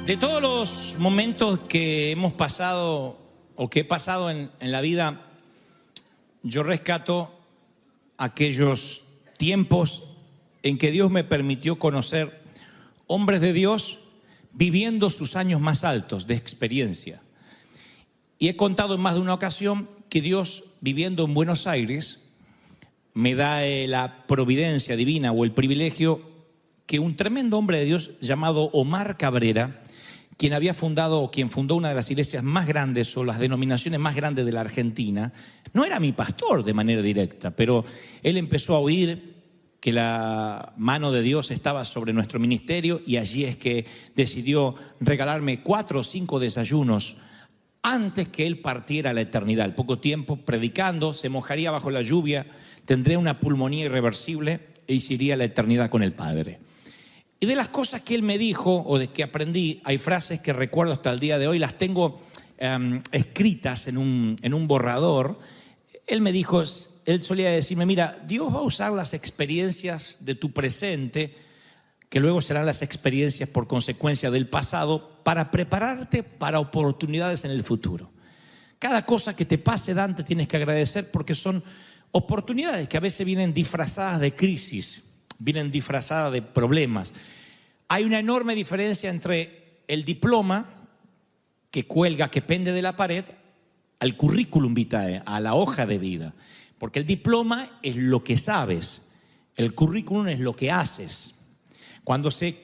De todos los momentos que hemos pasado o que he pasado en la vida, yo rescato aquellos tiempos en que Dios me permitió conocer hombres de Dios viviendo sus años más altos de experiencia. Y he contado en más de una ocasión que Dios, viviendo en Buenos Aires, me da la providencia divina o el privilegio que un tremendo hombre de Dios llamado Omar Cabrera, quien fundó una de las iglesias más grandes o las denominaciones más grandes de la Argentina, no era mi pastor de manera directa, pero él empezó a oír que la mano de Dios estaba sobre nuestro ministerio y allí es que decidió regalarme 4 o 5 desayunos antes que él partiera a la eternidad. Al poco tiempo, predicando, se mojaría bajo la lluvia, tendría una pulmonía irreversible e iría a la eternidad con el Padre. Y de las cosas que él me dijo o de que aprendí, hay frases que recuerdo hasta el día de hoy, las tengo escritas en un borrador. Él me dijo, él solía decirme, mira, Dios va a usar las experiencias de tu presente, que luego serán las experiencias por consecuencia del pasado, para prepararte para oportunidades en el futuro. Cada cosa que te pase, Dante, tienes que agradecer porque son oportunidades que a veces vienen disfrazadas de crisis, vienen disfrazadas de problemas. Hay una enorme diferencia entre el diploma que cuelga, que pende de la pared, al currículum vitae, a la hoja de vida. Porque el diploma es lo que sabes, el currículum es lo que haces. Cuando se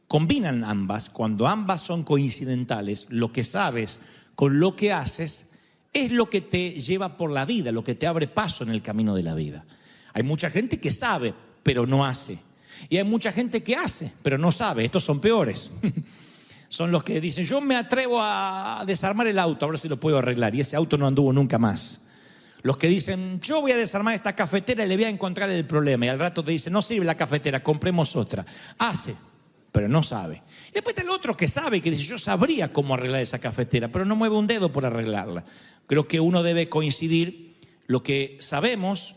combinan ambas, cuando ambas son coincidentales, lo que sabes con lo que haces es lo que te lleva por la vida, lo que te abre paso en el camino de la vida. Hay mucha gente que sabe, pero no hace. Y hay mucha gente que hace, pero no sabe. Estos son peores. Son los que dicen, yo me atrevo a desarmar el auto, a ver si lo puedo arreglar. Y ese auto no anduvo nunca más. Los que dicen, yo voy a desarmar esta cafetera y le voy a encontrar el problema. Y al rato te dicen, no sirve la cafetera, compremos otra. Hace, pero no sabe. Y después está el otro que sabe y que dice, yo sabría cómo arreglar esa cafetera, pero no mueve un dedo por arreglarla. Creo que uno debe coincidir lo que sabemos,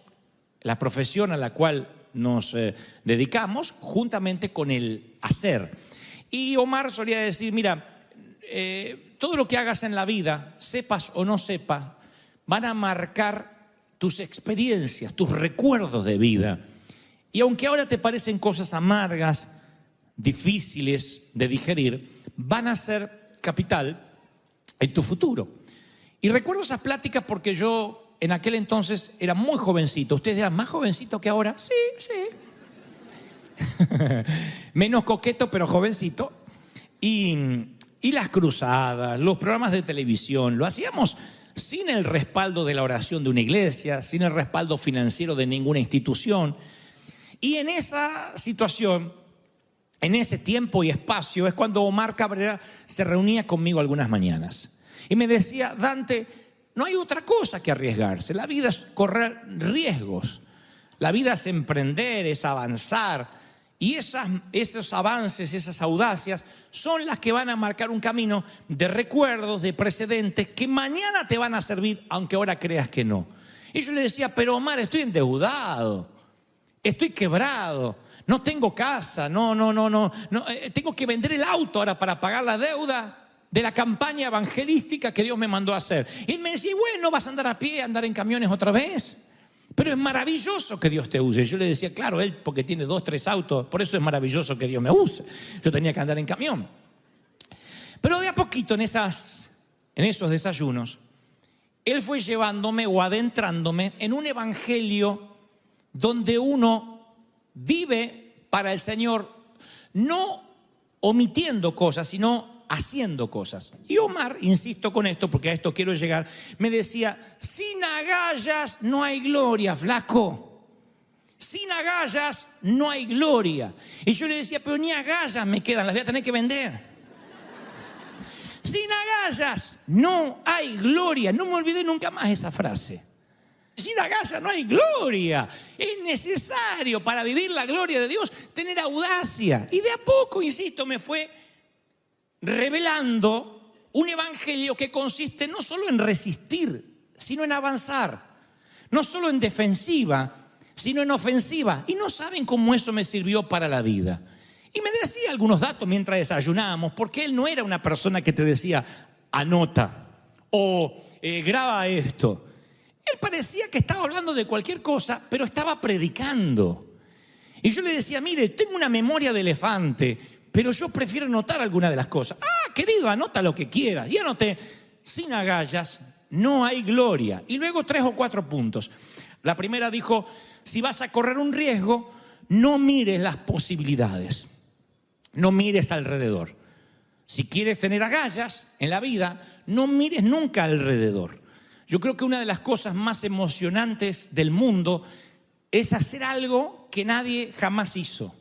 la profesión a la cual nos dedicamos, juntamente con el hacer. Y Omar solía decir, mira, todo lo que hagas en la vida, sepas o no sepas, van a marcar tus experiencias, tus recuerdos de vida. Y aunque ahora te parecen cosas amargas, difíciles de digerir, van a ser capital en tu futuro. Y recuerdo esas pláticas porque yo en aquel entonces era muy jovencito. ¿Ustedes eran más jovencitos que ahora? Sí, sí. Menos coqueto, pero jovencito. Y las cruzadas, los programas de televisión, lo hacíamos sin el respaldo de la oración de una iglesia, sin el respaldo financiero de ninguna institución. Y en esa situación, en ese tiempo y espacio, es cuando Omar Cabrera se reunía conmigo algunas mañanas. Y me decía, Dante, no hay otra cosa que arriesgarse. La vida es correr riesgos. La vida es emprender, es avanzar. Y esos avances, esas audacias, son las que van a marcar un camino de recuerdos, de precedentes, que mañana te van a servir, aunque ahora creas que no. Y yo le decía, pero Omar, estoy endeudado, estoy quebrado, no tengo casa, tengo que vender el auto ahora para pagar la deuda de la campaña evangelística que Dios me mandó a hacer. Y él me decía, bueno, vas a andar a pie, andar en camiones otra vez. Pero es maravilloso que Dios te use. Yo le decía, claro, él porque tiene 2, 3 autos, por eso es maravilloso que Dios me use. Yo tenía que andar en camión. Pero de a poquito en esos desayunos, él fue llevándome o adentrándome en un evangelio donde uno vive para el Señor, no omitiendo cosas, sino haciendo cosas. Y Omar, insisto con esto porque a esto quiero llegar, me decía, sin agallas no hay gloria, flaco. Sin agallas no hay gloria. Y yo le decía, pero ni agallas me quedan, las voy a tener que vender. Sin agallas no hay gloria. No me olvidé nunca más esa frase. Sin agallas no hay gloria. Es necesario para vivir la gloria de Dios tener audacia. Y de a poco, insisto, me fue revelando un evangelio que consiste no solo en resistir, sino en avanzar. No solo en defensiva, sino en ofensiva. Y no saben cómo eso me sirvió para la vida. Y me decía algunos datos mientras desayunábamos, porque él no era una persona que te decía, anota o graba esto. Él parecía que estaba hablando de cualquier cosa, pero estaba predicando. Y yo le decía, mire, tengo una memoria de elefante, pero yo prefiero anotar alguna de las cosas. Ah, querido, anota lo que quieras. Y anoté, sin agallas no hay gloria. Y luego 3 o 4 puntos. La primera dijo, si vas a correr un riesgo, no mires las posibilidades. No mires alrededor. Si quieres tener agallas en la vida, no mires nunca alrededor. Yo creo que una de las cosas más emocionantes del mundo es hacer algo que nadie jamás hizo.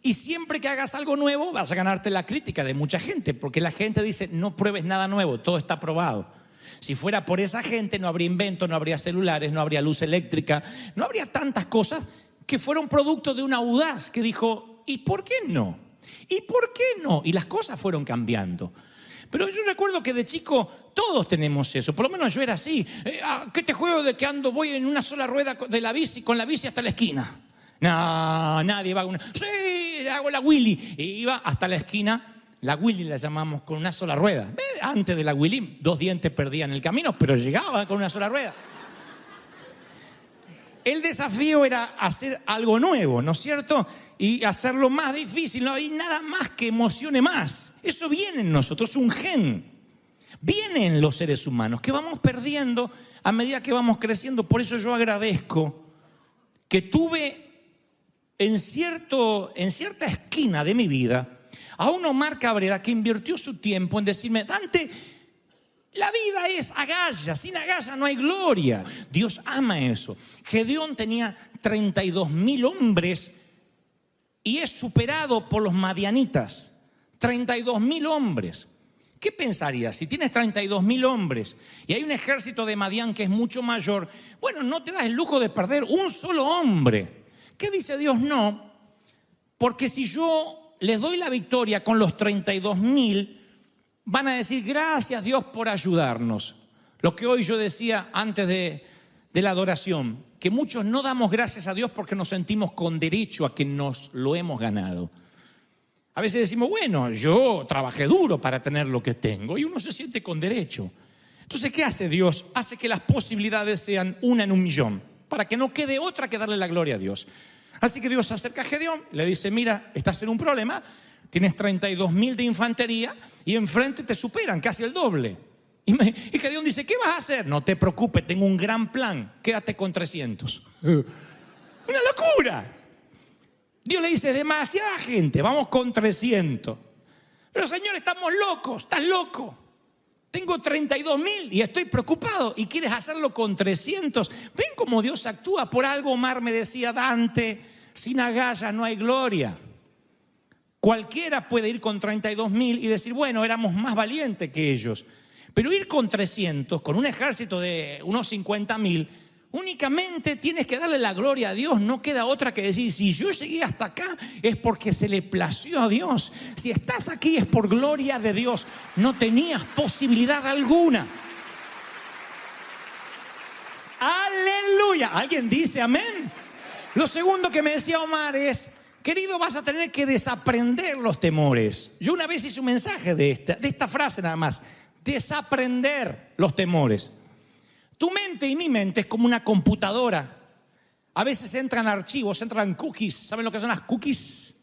Y siempre que hagas algo nuevo vas a ganarte la crítica de mucha gente, porque la gente dice, no pruebes nada nuevo, todo está probado. Si fuera por esa gente no habría invento, no habría celulares, no habría luz eléctrica, no habría tantas cosas que fueron producto de una audaz que dijo, ¿y por qué no? ¿Y por qué no? Y las cosas fueron cambiando. Pero yo recuerdo que de chico todos tenemos eso, por lo menos yo era así. ¿Qué te juego de que voy en una sola rueda de la bici, con la bici hasta la esquina? No, nadie va a una. Sí, hago la Willy. Y iba hasta la esquina. La Willy la llamamos con una sola rueda. Antes de la Willy, 2 dientes perdían el camino, pero llegaba con una sola rueda. El desafío era hacer algo nuevo, ¿no es cierto? Y hacerlo más difícil. No hay nada más que emocione más. Eso viene en nosotros, un gen. Viene en los seres humanos, que vamos perdiendo a medida que vamos creciendo. Por eso yo agradezco que tuve en cierta esquina de mi vida a un Omar Cabrera que invirtió su tiempo en decirme, Dante, la vida es agallas, sin agallas no hay gloria. Dios ama eso. Gedeón tenía 32.000 hombres y es superado por los madianitas. 32.000 hombres. ¿Qué pensarías? Si tienes 32.000 hombres y hay un ejército de Madián que es mucho mayor, bueno, no te das el lujo de perder un solo hombre. ¿Qué dice Dios? No, porque si yo les doy la victoria con los 32.000, van a decir, gracias Dios por ayudarnos. Lo que hoy yo decía antes de la adoración, que muchos no damos gracias a Dios porque nos sentimos con derecho a que nos lo hemos ganado. A veces decimos, bueno, yo trabajé duro para tener lo que tengo, y uno se siente con derecho. Entonces, ¿qué hace Dios? Hace que las posibilidades sean 1 en 1.000.000, para que no quede otra que darle la gloria a Dios. Así que Dios se acerca a Gedeón, le dice, mira, estás en un problema, tienes 32.000 de infantería y enfrente te superan casi el doble. Y Gedeón dice, ¿qué vas a hacer? No te preocupes, tengo un gran plan, quédate con 300. ¡Una locura! Dios le dice, demasiada gente, vamos con 300. Pero Señor, estamos locos, estás loco. Tengo 32.000 y estoy preocupado y quieres hacerlo con 300. Ven cómo Dios actúa. Por algo Omar me decía, Dante, sin agallas no hay gloria. Cualquiera puede ir con 32.000 y decir, bueno, éramos más valientes que ellos. Pero ir con 300, con un ejército de unos 50.000, únicamente tienes que darle la gloria a Dios. No queda otra que decir, si yo llegué hasta acá es porque se le plació a Dios. Si estás aquí es por gloria de Dios. No tenías posibilidad alguna. Aleluya. ¿Alguien dice amén? Lo segundo que me decía Omar es, querido, vas a tener que desaprender los temores. Yo una vez hice un mensaje de esta frase nada más. Desaprender los temores. Tu mente y mi mente es como una computadora. A veces entran archivos, entran cookies. ¿Saben lo que son las cookies?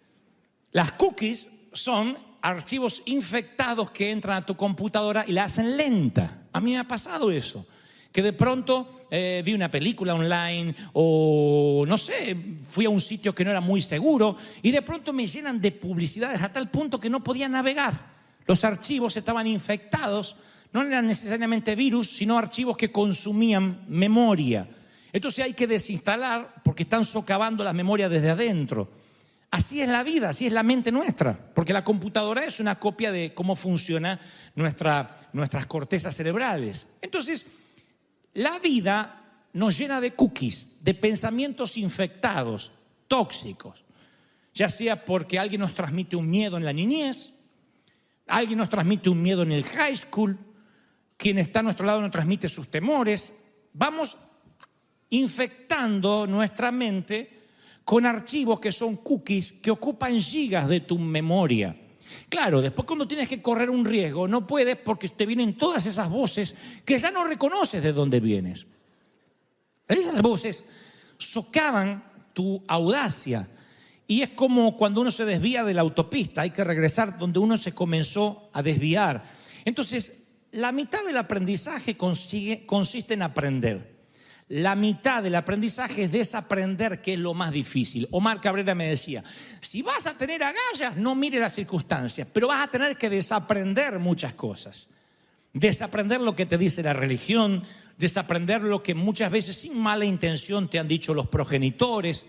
Las cookies son archivos infectados que entran a tu computadora y la hacen lenta. A mí me ha pasado eso. Que de pronto vi una película online o no sé, fui a un sitio que no era muy seguro y de pronto me llenan de publicidades a tal punto que no podía navegar. Los archivos estaban infectados. No eran necesariamente virus, sino archivos que consumían memoria. Entonces hay que desinstalar porque están socavando las memorias desde adentro. Así es la vida, así es la mente nuestra, porque la computadora es una copia de cómo funcionan nuestras cortezas cerebrales. Entonces, la vida nos llena de cookies, de pensamientos infectados, tóxicos, ya sea porque alguien nos transmite un miedo en la niñez, alguien nos transmite un miedo en el high school, quien está a nuestro lado nos transmite sus temores. Vamos infectando nuestra mente con archivos que son cookies que ocupan gigas de tu memoria. Claro, después cuando tienes que correr un riesgo, no puedes porque te vienen todas esas voces que ya no reconoces de dónde vienes. Esas voces socavan tu audacia y es como cuando uno se desvía de la autopista, hay que regresar donde uno se comenzó a desviar. Entonces, la mitad del aprendizaje consiste en aprender. La mitad del aprendizaje es desaprender, que es lo más difícil. Omar Cabrera me decía, si vas a tener agallas, no mire las circunstancias, pero vas a tener que desaprender muchas cosas. Desaprender lo que te dice la religión, desaprender lo que muchas veces sin mala intención te han dicho los progenitores.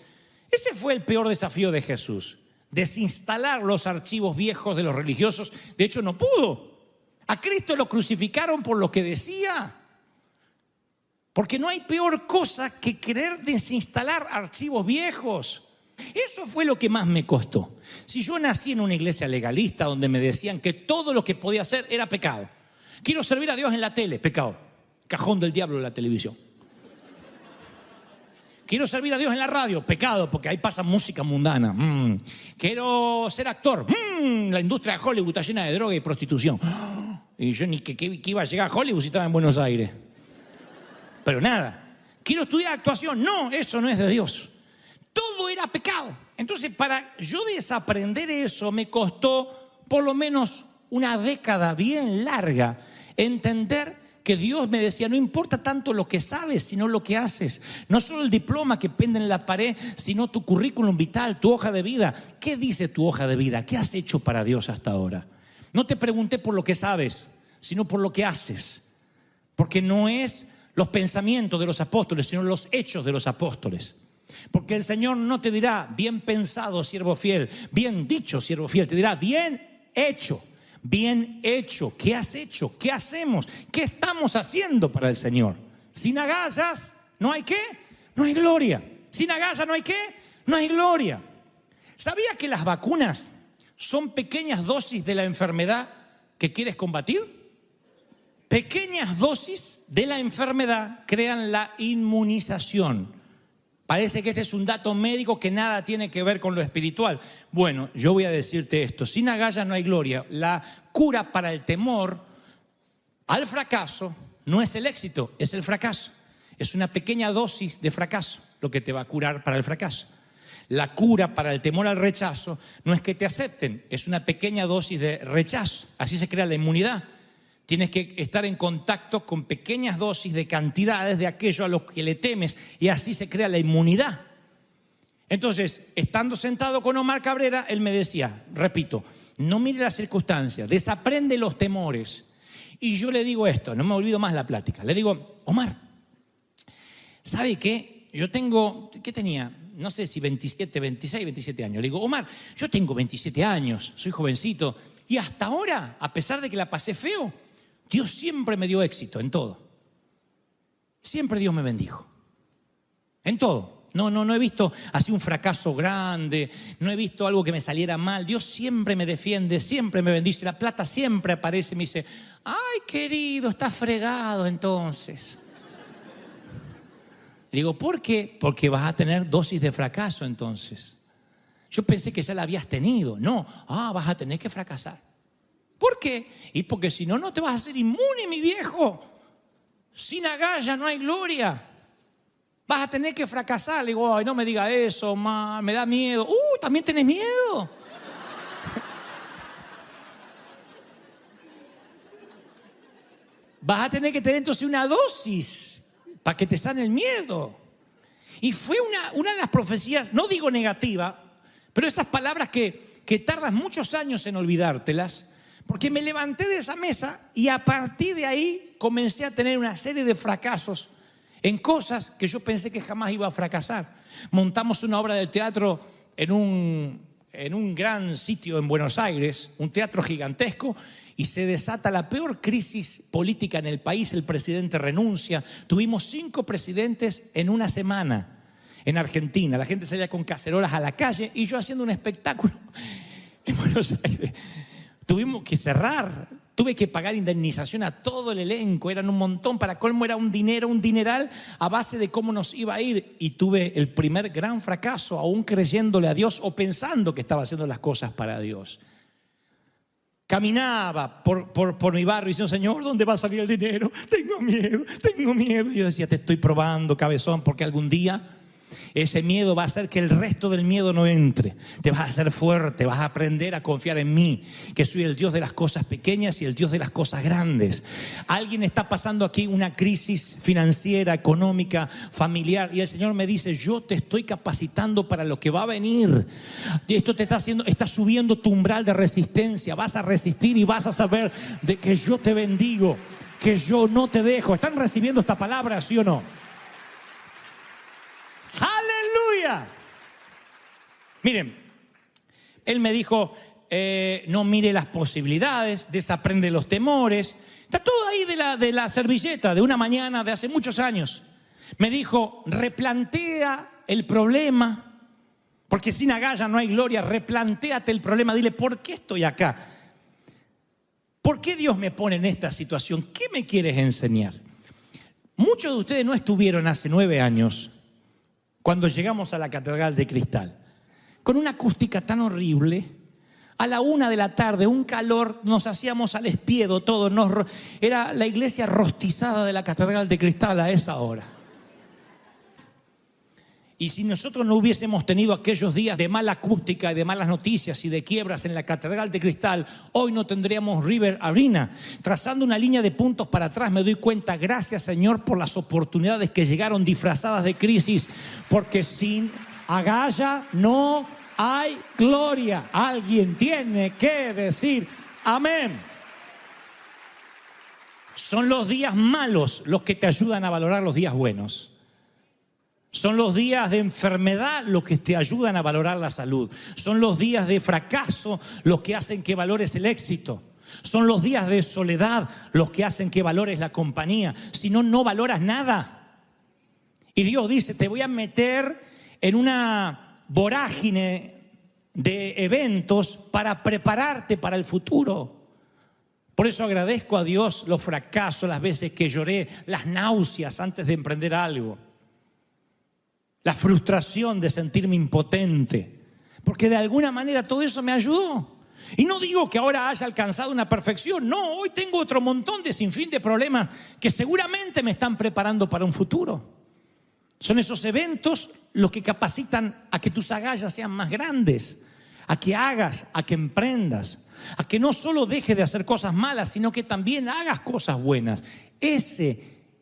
Ese fue el peor desafío de Jesús, desinstalar los archivos viejos de los religiosos. De hecho, no pudo. A Cristo lo crucificaron por lo que decía. Porque no hay peor cosa que querer desinstalar archivos viejos. Eso fue lo que más me costó. Si yo nací en una iglesia legalista donde me decían que todo lo que podía hacer era pecado. Quiero servir a Dios en la tele, pecado. Cajón del diablo de la televisión. Quiero servir a Dios en la radio, pecado, porque ahí pasa música mundana. Quiero ser actor. La industria de Hollywood está llena de droga y prostitución. Y yo ni que iba a llegar a Hollywood si estaba en Buenos Aires. Pero nada. Quiero estudiar actuación. No, eso no es de Dios. Todo era pecado. Entonces, para yo desaprender eso, me costó por lo menos una década bien larga entender que Dios me decía, no importa tanto lo que sabes, sino lo que haces. No solo el diploma que pende en la pared, sino tu currículum vital, tu hoja de vida. ¿Qué dice tu hoja de vida? ¿Qué has hecho para Dios hasta ahora? No te pregunté por lo que sabes, sino por lo que haces. Porque no es los pensamientos de los apóstoles, sino los hechos de los apóstoles. Porque el Señor no te dirá, bien pensado, siervo fiel, bien dicho, siervo fiel. Te dirá, bien hecho. Bien hecho. ¿Qué has hecho? ¿Qué hacemos? ¿Qué estamos haciendo para el Señor? Sin agallas, ¿no hay qué? No hay gloria. Sin agallas, ¿no hay qué? No hay gloria. ¿Sabía que las vacunas son pequeñas dosis de la enfermedad que quieres combatir? Pequeñas dosis de la enfermedad crean la inmunización. Parece que este es un dato médico que nada tiene que ver con lo espiritual. Bueno, yo voy a decirte esto. Sin agallas no hay gloria. La cura para el temor al fracaso no es el éxito, es el fracaso. Es una pequeña dosis de fracaso lo que te va a curar para el fracaso. La cura para el temor al rechazo no es que te acepten, es una pequeña dosis de rechazo. Así se crea la inmunidad. Tienes que estar en contacto con pequeñas dosis de cantidades de aquello a lo que le temes y así se crea la inmunidad. Entonces, estando sentado con Omar Cabrera, él me decía, repito, no mire las circunstancias, desaprende los temores. Y yo le digo esto, no me olvido más la plática. Le digo, Omar, ¿sabe qué? Yo tengo, ¿qué tenía? No sé si 27, 26, 27 años. Le digo, Omar, yo tengo 27 años, soy jovencito. Y hasta ahora, a pesar de que la pasé feo, Dios siempre me dio éxito en todo. Siempre Dios me bendijo. En todo. No he visto así un fracaso grande, no he visto algo que me saliera mal. Dios siempre me defiende, siempre me bendice. La plata siempre aparece y me dice, ay, querido, estás fregado entonces. Le digo, ¿por qué? Porque vas a tener dosis de fracaso entonces. Yo pensé que ya la habías tenido. No, vas a tener que fracasar. ¿Por qué? Y porque si no, no te vas a hacer inmune, mi viejo. Sin agallas no hay gloria. Vas a tener que fracasar. Le digo, ay, no me diga eso, me da miedo. ¿También tenés miedo? Vas a tener que tener entonces una dosis para que te sane el miedo. Y fue una de las profecías, no digo negativa, pero esas palabras que tardas muchos años en olvidártelas, porque me levanté de esa mesa y a partir de ahí comencé a tener una serie de fracasos en cosas que yo pensé que jamás iba a fracasar. Montamos una obra de teatro en un gran sitio en Buenos Aires, un teatro gigantesco, y se desata la peor crisis política en el país. El presidente renuncia. Tuvimos 5 presidentes en una semana en Argentina. La gente salía con cacerolas a la calle y yo haciendo un espectáculo en Buenos Aires. Tuvimos que cerrar Tuve que pagar indemnización a todo el elenco, eran un montón, para colmo era un dineral a base de cómo nos iba a ir. Y tuve el primer gran fracaso, aún creyéndole a Dios o pensando que estaba haciendo las cosas para Dios. Caminaba por mi barrio diciendo, Señor, ¿dónde va a salir el dinero? Tengo miedo. Y yo decía, te estoy probando, cabezón, porque algún día ese miedo va a hacer que el resto del miedo no entre. Te vas a hacer fuerte, vas a aprender a confiar en mí, que soy el Dios de las cosas pequeñas y el Dios de las cosas grandes. Alguien está pasando aquí una crisis financiera, económica, familiar, y el Señor me dice, yo te estoy capacitando para lo que va a venir. Y esto te está subiendo tu umbral de resistencia. Vas a resistir y vas a saber de que yo te bendigo, que yo no te dejo. ¿Están recibiendo esta palabra, sí o no? ¡Aleluya! Miren, él me dijo, no mire las posibilidades, desaprende los temores. Está todo ahí de la servilleta de una mañana de hace muchos años. Me dijo, replantea el problema, porque sin agallas no hay gloria. Replantéate el problema, dile, ¿por qué estoy acá? ¿Por qué Dios me pone en esta situación? ¿Qué me quieres enseñar? Muchos de ustedes no estuvieron hace 9 años cuando llegamos a la Catedral de Cristal, con una acústica tan horrible, a la 1 de la tarde, un calor, nos hacíamos al espiedo todo, era la iglesia rostizada de la Catedral de Cristal a esa hora. Y si nosotros no hubiésemos tenido aquellos días de mala acústica y de malas noticias y de quiebras en la Catedral de Cristal, hoy no tendríamos River Arena. Trazando una línea de puntos para atrás me doy cuenta, gracias Señor por las oportunidades que llegaron disfrazadas de crisis, porque sin agalla no hay gloria. Alguien tiene que decir amén. Son los días malos los que te ayudan a valorar los días buenos. Son los días de enfermedad los que te ayudan a valorar la salud. Son los días de fracaso los que hacen que valores el éxito. Son los días de soledad los que hacen que valores la compañía. Si no, no valoras nada. Y Dios dice, te voy a meter en una vorágine de eventos para prepararte para el futuro. Por eso agradezco a Dios los fracasos, las veces que lloré, las náuseas antes de emprender algo. La frustración de sentirme impotente, porque de alguna manera todo eso me ayudó. Y no digo que ahora haya alcanzado una perfección, no, hoy tengo otro montón de sinfín de problemas que seguramente me están preparando para un futuro. Son esos eventos los que capacitan a que tus agallas sean más grandes, a que hagas, a que emprendas, a que no solo dejes de hacer cosas malas, sino que también hagas cosas buenas. Esa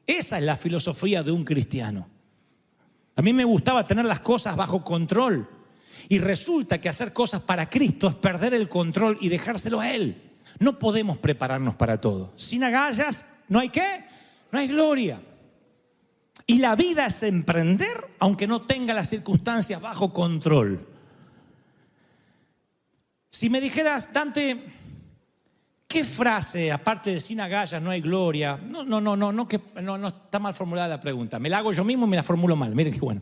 es la filosofía de un cristiano. A mí me gustaba tener las cosas bajo control y resulta que hacer cosas para Cristo es perder el control y dejárselo a Él. No podemos prepararnos para todo. Sin agallas, ¿no hay qué? No hay gloria. Y la vida es emprender aunque no tenga las circunstancias bajo control. Si me dijeras, Dante, ¿qué frase, aparte de sin agallas no hay gloria? No, está mal formulada la pregunta. Me la hago yo mismo y me la formulo mal. Miren qué bueno.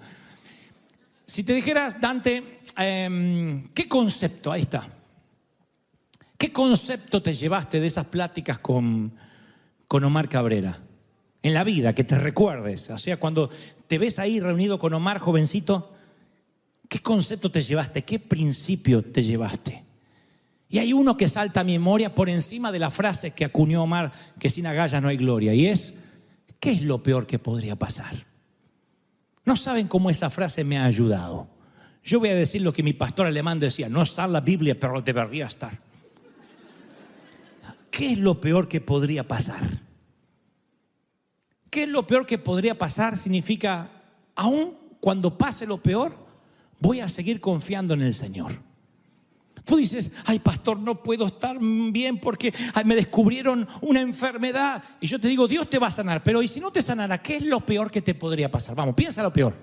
Si te dijeras, Dante, ¿qué concepto? Ahí está. ¿Qué concepto te llevaste de esas pláticas con Omar Cabrera? En la vida, que te recuerdes. O sea, cuando te ves ahí reunido con Omar, jovencito, ¿qué concepto te llevaste? ¿Qué principio te llevaste? Y hay uno que salta a mi memoria por encima de la frase que acuñó Omar, que sin agallas no hay gloria, y es, ¿qué es lo peor que podría pasar? No saben cómo esa frase me ha ayudado. Yo voy a decir lo que mi pastor alemán decía, no está en la Biblia, pero debería estar. ¿Qué es lo peor que podría pasar? ¿Qué es lo peor que podría pasar? Significa, aún cuando pase lo peor, voy a seguir confiando en el Señor. Tú dices, ay pastor, no puedo estar bien porque me descubrieron una enfermedad. Y yo te digo, Dios te va a sanar. Pero ¿y si no te sanara? ¿Qué es lo peor que te podría pasar? Vamos, piensa lo peor.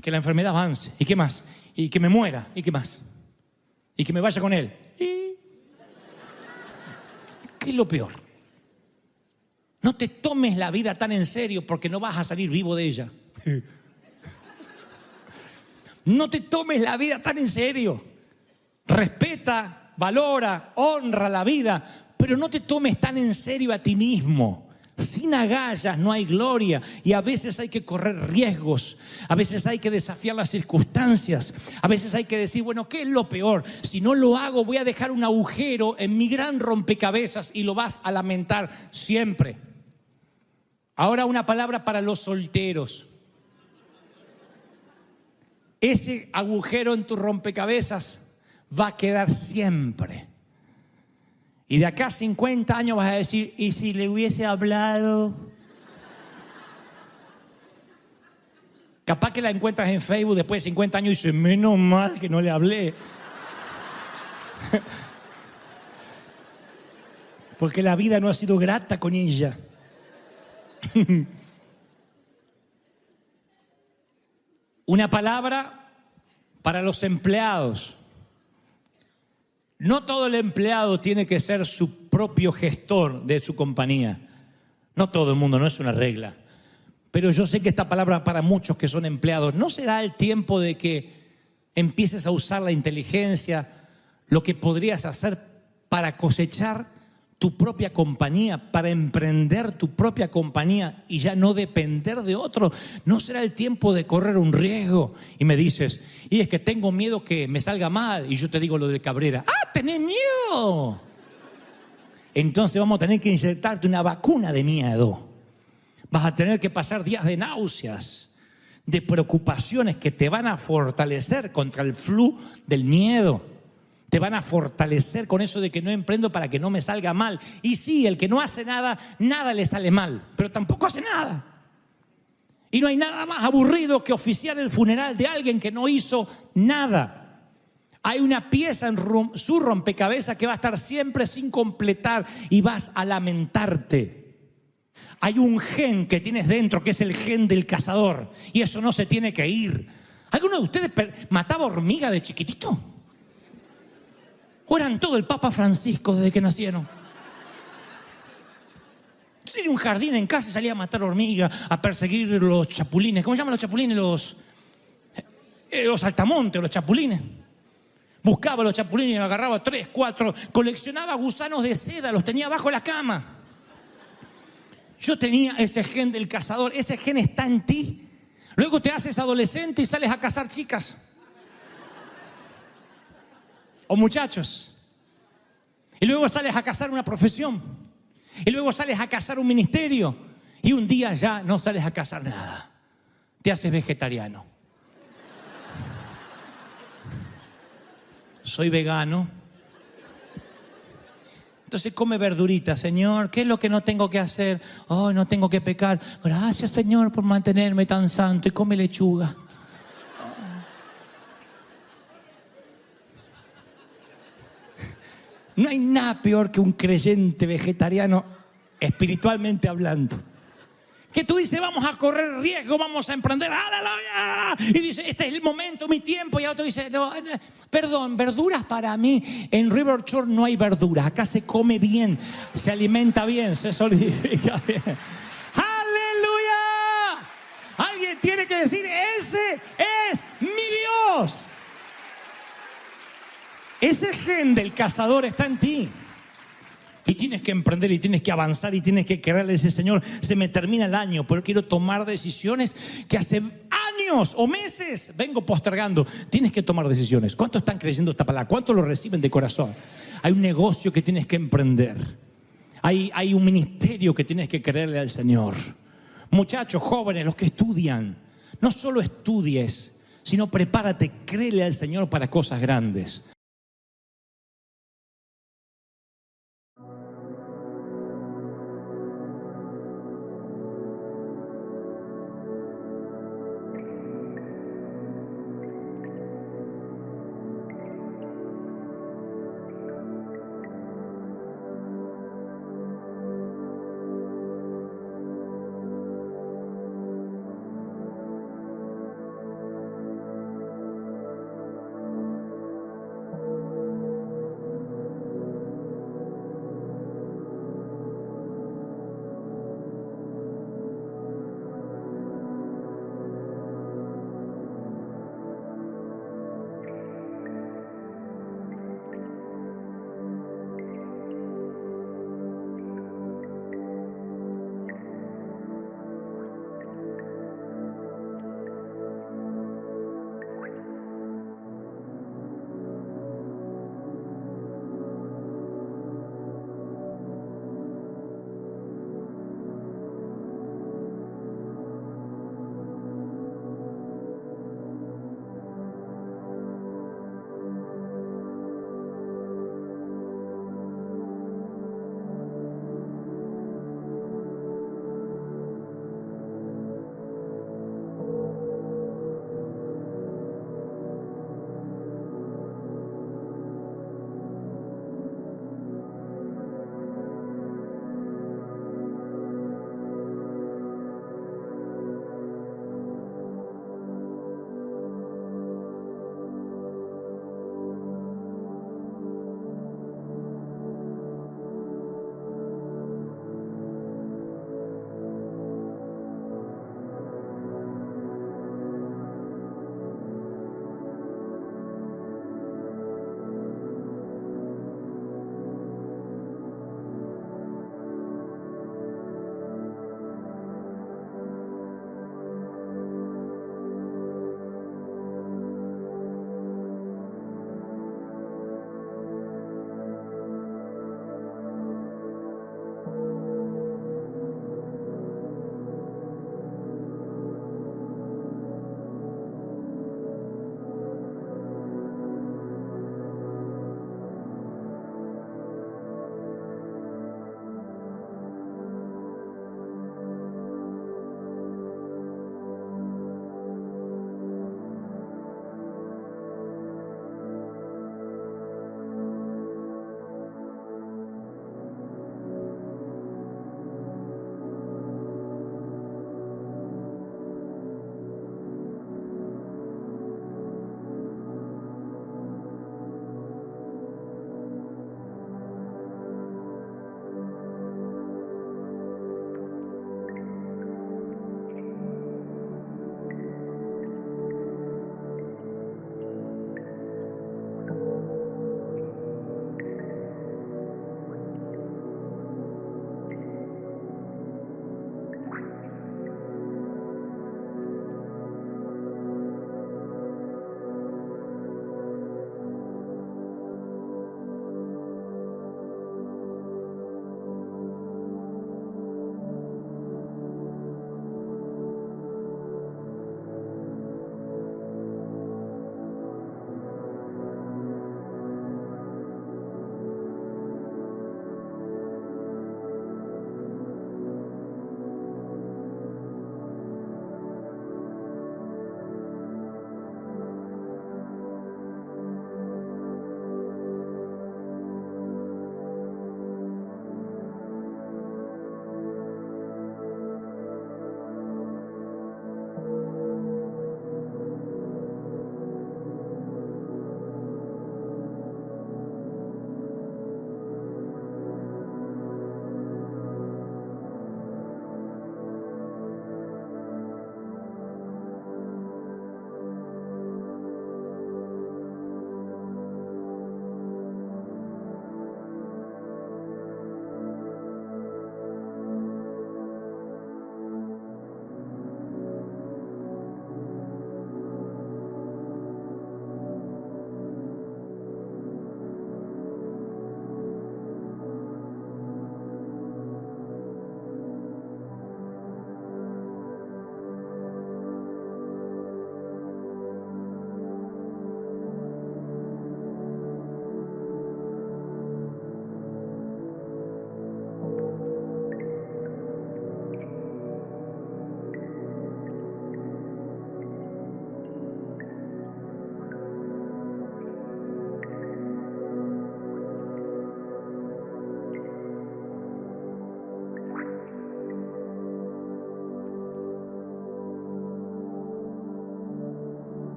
Que la enfermedad avance. ¿Y qué más? Y que me muera. ¿Y qué más? Y que me vaya con Él. ¿Qué es lo peor? No te tomes la vida tan en serio porque no vas a salir vivo de ella. No te tomes la vida tan en serio. Respeta, valora, honra la vida, pero no te tomes tan en serio a ti mismo. Sin agallas no hay gloria y a veces hay que correr riesgos, a veces hay que desafiar las circunstancias, a veces hay que decir, bueno, ¿qué es lo peor? Si no lo hago voy a dejar un agujero en mi gran rompecabezas y lo vas a lamentar siempre. Ahora una palabra para los solteros. Ese agujero en tu rompecabezas va a quedar siempre. Y de acá a 50 años vas a decir, ¿y si le hubiese hablado? Capaz que la encuentras en Facebook después de 50 años y dices, menos mal que no le hablé. Porque la vida no ha sido grata con ella. Una palabra para los empleados. No todo el empleado tiene que ser su propio gestor de su compañía. No todo el mundo, no es una regla. Pero yo sé que esta palabra para muchos que son empleados, ¿no será el tiempo de que empieces a usar la inteligencia, lo que podrías hacer para cosechar tu propia compañía, para emprender tu propia compañía y ya no depender de otro? ¿No será el tiempo de correr un riesgo? Y me dices, y es que tengo miedo que me salga mal. Y yo te digo lo de Cabrera. ¡Ah, tenés miedo! Entonces vamos a tener que inyectarte una vacuna de miedo. Vas a tener que pasar días de náuseas, de preocupaciones que te van a fortalecer contra el flu del miedo. Te van a fortalecer con eso de que no emprendo para que no me salga mal. Y sí, el que no hace nada, nada le sale mal, pero tampoco hace nada. Y no hay nada más aburrido que oficiar el funeral de alguien que no hizo nada. Hay una pieza en su rompecabezas que va a estar siempre sin completar y vas a lamentarte. Hay un gen que tienes dentro que es el gen del cazador y eso no se tiene que ir. ¿Alguno de ustedes mataba hormiga de chiquitito? ¿O eran todo el Papa Francisco desde que nacieron? Yo tenía un jardín en casa y salía a matar hormigas, a perseguir los chapulines. ¿Cómo se llaman los chapulines? Los saltamontes, los chapulines. Buscaba los chapulines y me agarraba 3, 4. Coleccionaba gusanos de seda, los tenía bajo la cama. Yo tenía ese gen del cazador, ese gen está en ti. Luego te haces adolescente y sales a cazar chicas. O muchachos. Y luego sales a cazar una profesión. Y luego sales a cazar un ministerio. Y un día ya no sales a cazar nada. Te haces vegetariano. Soy vegano. Entonces come verdurita. Señor, ¿qué es lo que no tengo que hacer? Oh, no tengo que pecar. Gracias, Señor, por mantenerme tan santo. Y come lechuga. No hay nada peor que un creyente vegetariano, espiritualmente hablando. Que tú dices, vamos a correr riesgo, vamos a emprender. ¡Aleluya! Y dice, este es el momento, mi tiempo. Y otro dice, no, perdón, verduras para mí. En River Shore no hay verduras. Acá se come bien, se alimenta bien, se solidifica bien. ¡Aleluya! Alguien tiene que decir, ese es mi Dios. Ese gen del cazador está en ti. Y tienes que emprender y tienes que avanzar y tienes que creerle a ese Señor. Se me termina el año, pero quiero tomar decisiones que hace años o meses vengo postergando. Tienes que tomar decisiones. ¿Cuántos están creyendo esta palabra? ¿Cuántos lo reciben de corazón? Hay un negocio que tienes que emprender. Hay un ministerio que tienes que creerle al Señor. Muchachos, jóvenes, los que estudian, no solo estudies, sino prepárate, créele al Señor para cosas grandes.